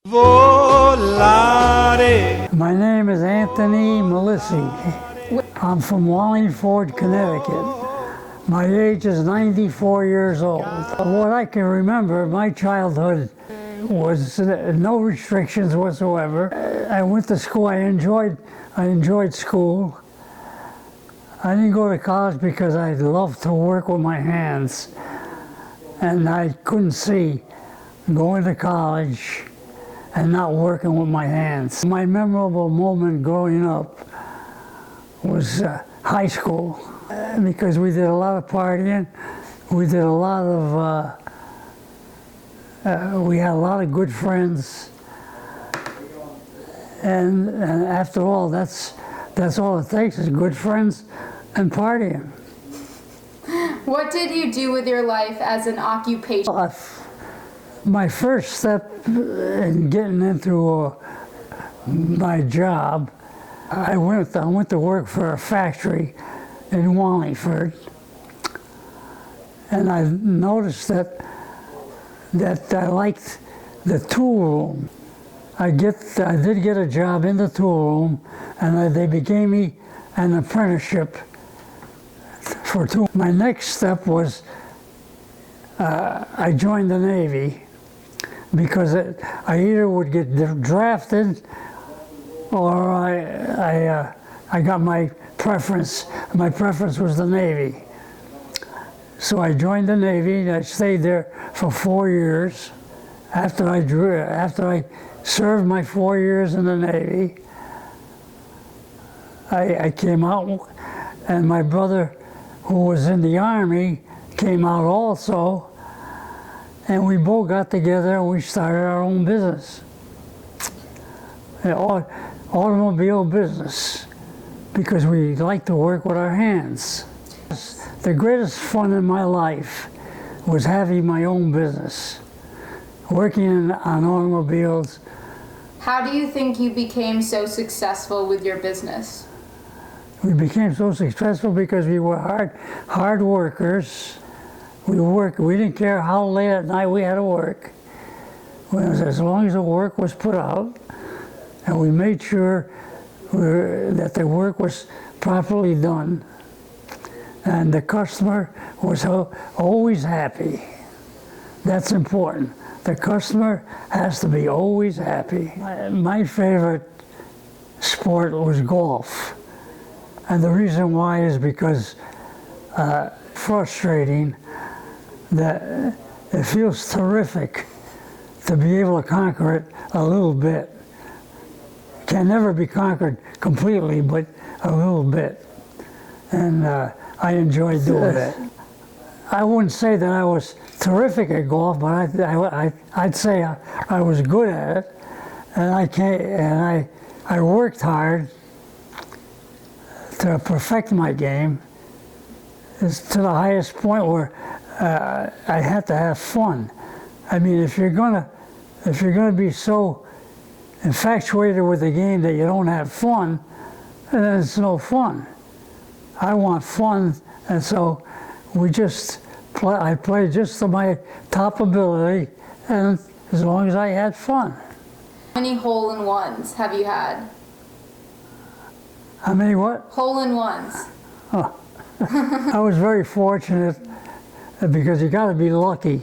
Volare. My name is Anthony Melissi. I'm from Wallingford, Connecticut. My age is 94 years old. What I can remember, my childhood was no restrictions whatsoever. I went to school, I enjoyed school. I didn't go to college because I loved to work with my hands. And I couldn't see going to college and not working with my hands. My memorable moment growing up was high school, because we did a lot of partying. We did a lot of, we had a lot of good friends. And after all, that's all it takes is good friends and partying. What did you do with your life as an occupation? My first step in getting into my job, I went to work for a factory in Wallingford, and I noticed that I liked the tool room. I did get a job in the tool room, and they gave me an apprenticeship for tool. My next step was I joined the Navy, because I either would get drafted or I got my preference. My preference was the Navy. So I joined the Navy. I stayed there for 4 years. After I served my 4 years in the Navy, I came out, and my brother, who was in the Army, came out also. And we both got together and we started our own business, an automobile business, because we like to work with our hands. The greatest fun in my life was having my own business, working on automobiles. How do you think you became so successful with your business? We became so successful because we were hard workers. We didn't care how late at night we had to work. As long as the work was put out, and we made sure that the work was properly done, and the customer was always happy. That's important. The customer has to be always happy. My favorite sport was golf. And the reason why is because frustrating, that it feels terrific to be able to conquer it a little bit. It can never be conquered completely, but a little bit. And I enjoyed doing it. I wouldn't say that I was terrific at golf, but I'd say I was good at it. And I worked hard to perfect my game. It's to the highest point where I had to have fun. I mean, if you're gonna be so infatuated with the game that you don't have fun, then it's no fun. I want fun, and so I played just to my top ability, and as long as I had fun. How many hole-in-ones have you had? How many what? Hole-in-ones. Oh. I was very fortunate, because you got to be lucky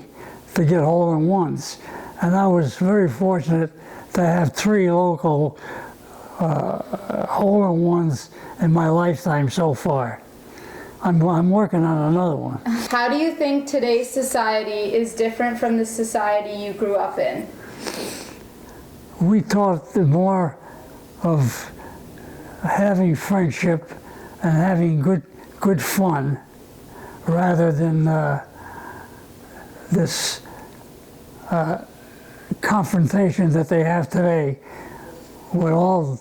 to get hole-in-ones, and I was very fortunate to have 3 local hole-in-ones in my lifetime so far. I'm working on another one. How do you think today's society is different from the society you grew up in? We taught more of having friendship and having good fun, rather than this confrontation that they have today with all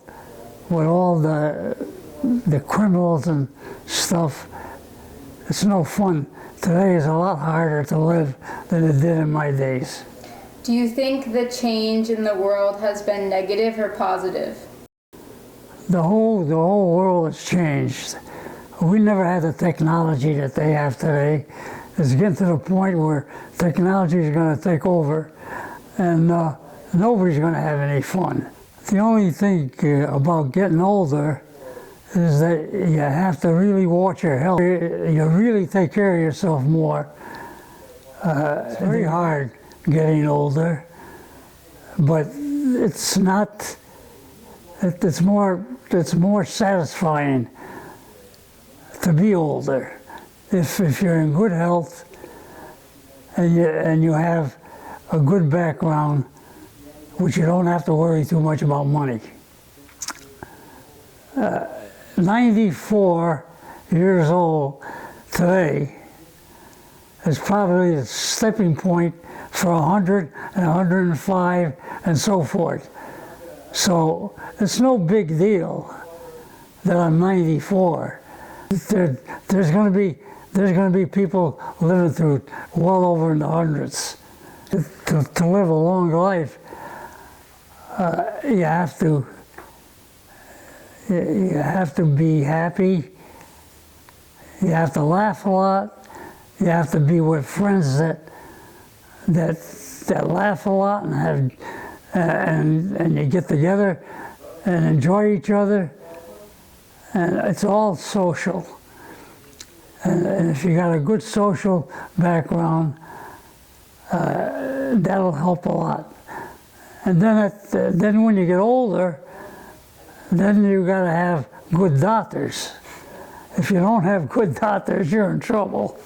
the criminals and stuff. It's no fun. Today is a lot harder to live than it did in my days. Do you think the change in the world has been negative or positive? The whole world has changed. We never had the technology that they have today. It's getting to the point where technology is going to take over, and nobody's going to have any fun. The only thing about getting older is that you have to really watch your health. You really take care of yourself more. It's very hard getting older, but it's not. It's more satisfying to be older if you're in good health and you have a good background, which you don't have to worry too much about money. 94 years old today is probably the stepping point for 100 and 105 and so forth. So it's no big deal that I'm 94. There's going to be people living through well over in the hundreds. To live a long life, you have to be happy. You have to laugh a lot. You have to be with friends that laugh a lot and have and you get together and enjoy each other. And it's all social. And if you got a good social background, that'll help a lot. And then when you get older, then you got to have good doctors. If you don't have good doctors, you're in trouble.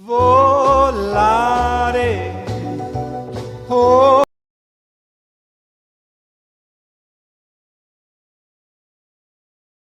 Volare. Oh.